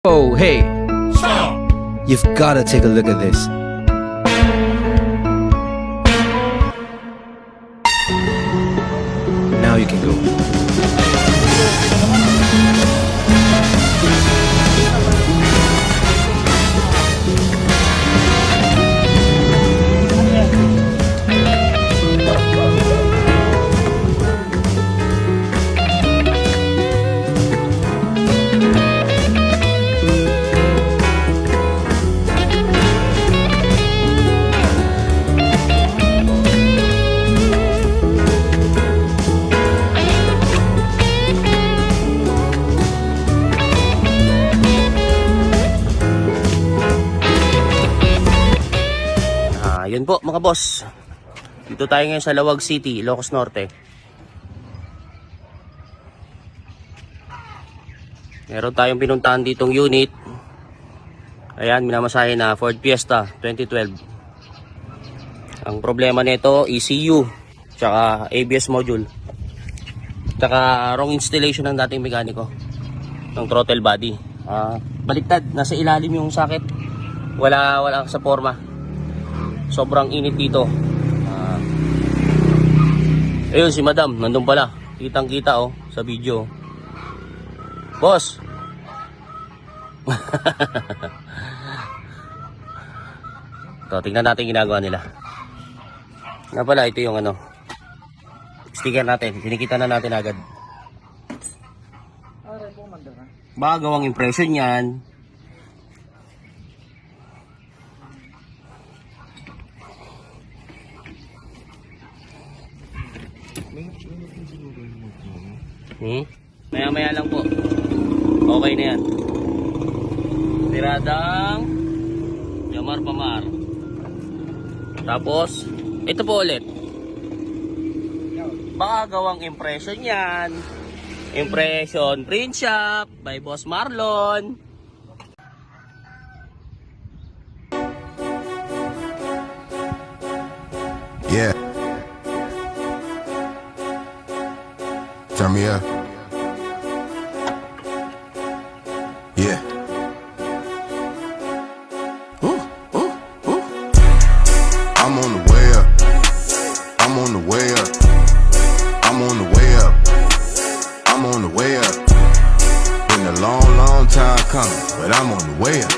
Oh, hey, you've gotta take a look at this. Now you can go. Yun po mga boss, dito tayo ngayon sa Lawag City, Ilocos Norte. Meron tayong pinuntahan ditong unit. Ayan, minamasahe na Ford Fiesta 2012. Ang problema nito, ECU tsaka ABS module, tsaka wrong installation ng dating mekaniko ng throttle body. Baliktad, nasa ilalim yung socket, wala sa forma. Sobrang init dito. Ayun si madam, nandun pala. Kitang kita sa video. Boss. Ito, tingnan natin ginagawa nila. Nga pala, ito yung sticker natin. Kinikita na natin agad. Baka gawang impression yan. Maya lang po. Okay na yan. Tiradang Yamar Pamar. Tapos ito po ulit. Baka gawang impression yan. Impression print shop by Boss Marlon. Yeah. Turn me up. Yeah. Ooh, ooh, ooh. I'm on the way up. I'm on the way up. I'm on the way up. I'm on the way up. Been a long, long time coming, but I'm on the way up.